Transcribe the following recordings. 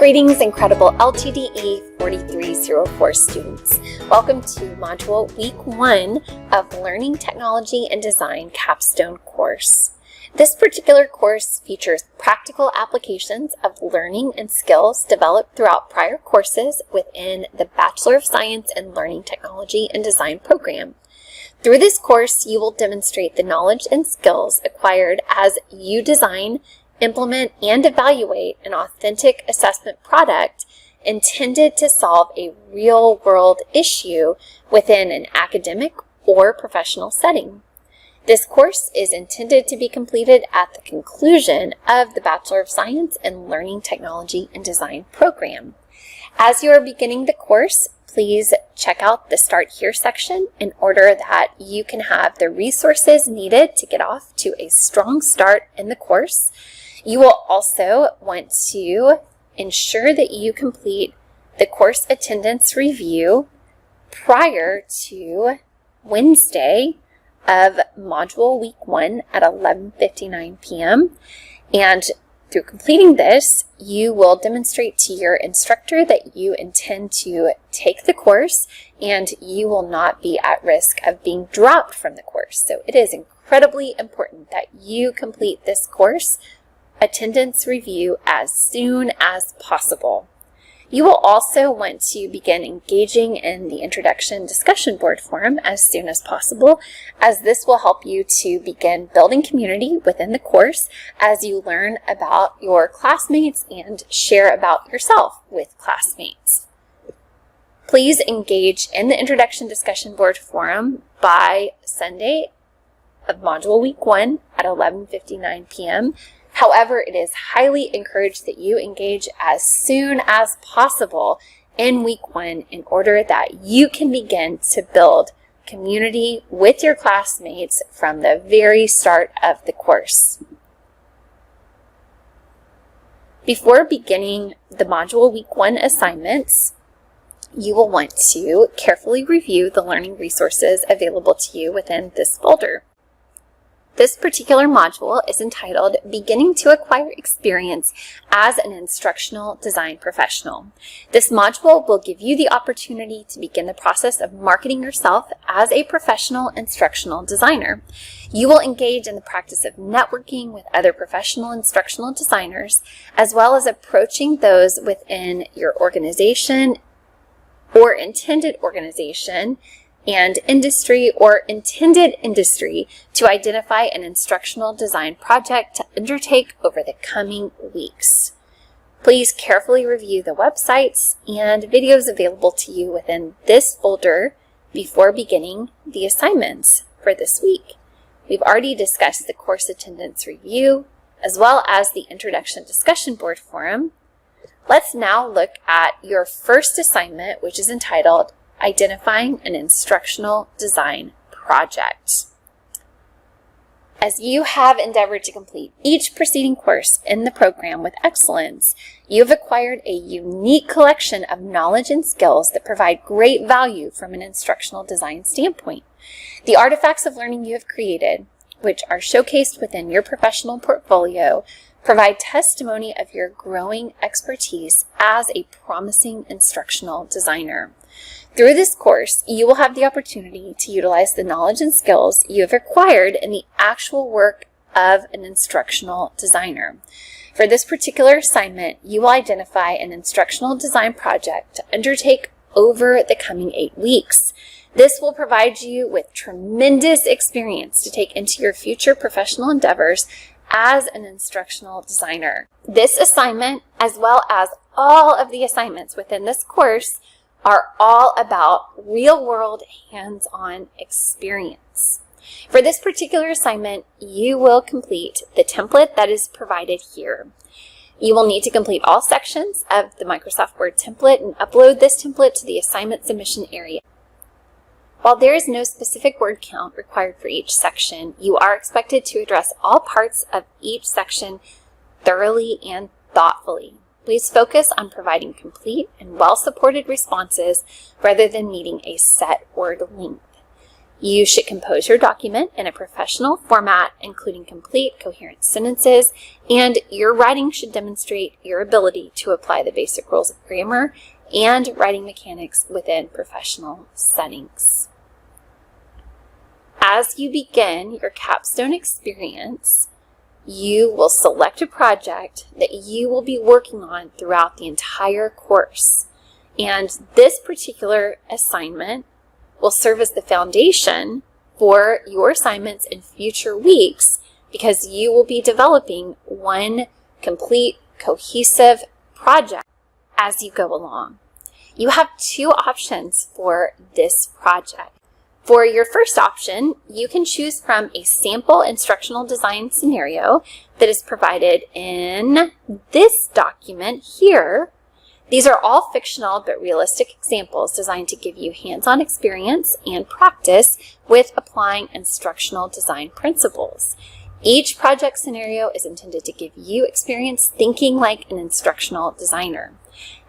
Greetings, incredible LTDE 4304 students. Welcome to Module Week 1 of Learning Technology and Design Capstone course. This particular course features practical applications of learning and skills developed throughout prior courses within the Bachelor of Science in Learning Technology and Design program. Through this course, you will demonstrate the knowledge and skills acquired as you design, implement, and evaluate an authentic assessment product intended to solve a real-world issue within an academic or professional setting. This course is intended to be completed at the conclusion of the Bachelor of Science in Learning Technology and Design program. As you are beginning the course, please check out the Start Here section in order that you can have the resources needed to get off to a strong start in the course. You will also want to ensure that you complete the course attendance review prior to Wednesday of Module Week 1 at 11:59 p.m. And through completing this, you will demonstrate to your instructor that you intend to take the course and you will not be at risk of being dropped from the course. So it is incredibly important that you complete this course attendance review as soon as possible. You will also want to begin engaging in the Introduction Discussion Board Forum as soon as possible, as this will help you to begin building community within the course as you learn about your classmates and share about yourself with classmates. Please engage in the Introduction Discussion Board Forum by Sunday of Module Week 1 at 11:59 p.m. However, it is highly encouraged that you engage as soon as possible in Week 1 in order that you can begin to build community with your classmates from the very start of the course. Before beginning the Module Week 1 assignments, you will want to carefully review the learning resources available to you within this folder. This particular module is entitled Beginning to Acquire Experience as an Instructional Design Professional. This module will give you the opportunity to begin the process of marketing yourself as a professional instructional designer. You will engage in the practice of networking with other professional instructional designers, as well as approaching those within your organization or intended organization and industry or intended industry to identify an instructional design project to undertake over the coming weeks. Please carefully review the websites and videos available to you within this folder before beginning the assignments for this week. We've already discussed the course attendance review as well as the Introduction Discussion Board Forum. Let's now look at your first assignment, which is entitled Identifying an Instructional Design Project. As you have endeavored to complete each preceding course in the program with excellence, you have acquired a unique collection of knowledge and skills that provide great value from an instructional design standpoint. The artifacts of learning you have created, which are showcased within your professional portfolio, provide testimony of your growing expertise as a promising instructional designer. Through this course, you will have the opportunity to utilize the knowledge and skills you have acquired in the actual work of an instructional designer. For this particular assignment, you will identify an instructional design project to undertake over the coming 8 weeks. This will provide you with tremendous experience to take into your future professional endeavors as an instructional designer. This assignment, as well as all of the assignments within this course, are all about real-world hands-on experience. For this particular assignment, you will complete the template that is provided here. You will need to complete all sections of the Microsoft Word template and upload this template to the assignment submission area. While there is no specific word count required for each section, you are expected to address all parts of each section thoroughly and thoughtfully. Please focus on providing complete and well-supported responses rather than meeting a set word length. You should compose your document in a professional format, including complete, coherent sentences, and your writing should demonstrate your ability to apply the basic rules of grammar and writing mechanics within professional settings. As you begin your capstone experience, you will select a project that you will be working on throughout the entire course. And this particular assignment will serve as the foundation for your assignments in future weeks because you will be developing one complete, cohesive project as you go along. You have two options for this project. For your first option, you can choose from a sample instructional design scenario that is provided in this document here. These are all fictional but realistic examples designed to give you hands-on experience and practice with applying instructional design principles. Each project scenario is intended to give you experience thinking like an instructional designer.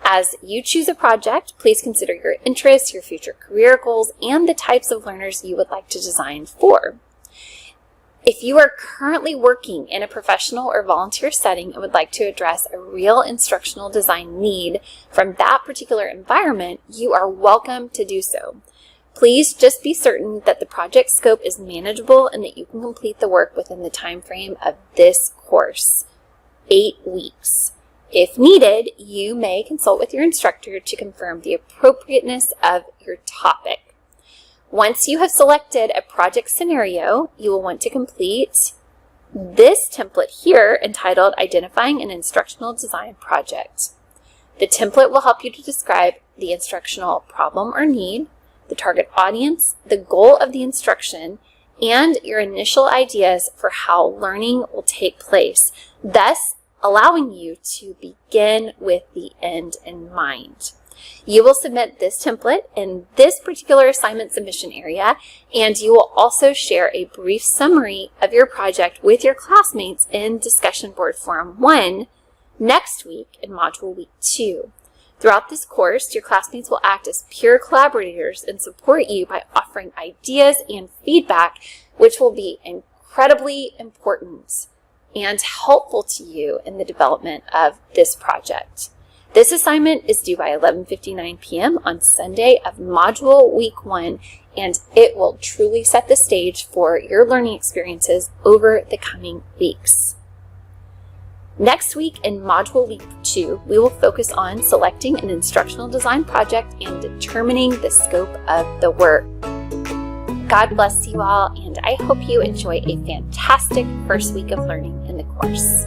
As you choose a project, please consider your interests, your future career goals, and the types of learners you would like to design for. If you are currently working in a professional or volunteer setting and would like to address a real instructional design need from that particular environment, you are welcome to do so. Please just be certain that the project scope is manageable and that you can complete the work within the time frame of this course, 8 weeks. If needed, you may consult with your instructor to confirm the appropriateness of your topic. Once you have selected a project scenario, you will want to complete this template here entitled Identifying an Instructional Design Project. The template will help you to describe the instructional problem or need, the target audience, the goal of the instruction, and your initial ideas for how learning will take place, thus allowing you to begin with the end in mind. You will submit this template in this particular assignment submission area, and you will also share a brief summary of your project with your classmates in Discussion Board Forum 1 next week in Module Week 2. Throughout this course, your classmates will act as peer collaborators and support you by offering ideas and feedback, which will be incredibly important and helpful to you in the development of this project. This assignment is due by 11:59 p.m. on Sunday of Module Week 1, and it will truly set the stage for your learning experiences over the coming weeks. Next week in Module Week 2, we will focus on selecting an instructional design project and determining the scope of the work. God bless you all, and I hope you enjoy a fantastic first week of learning in the course.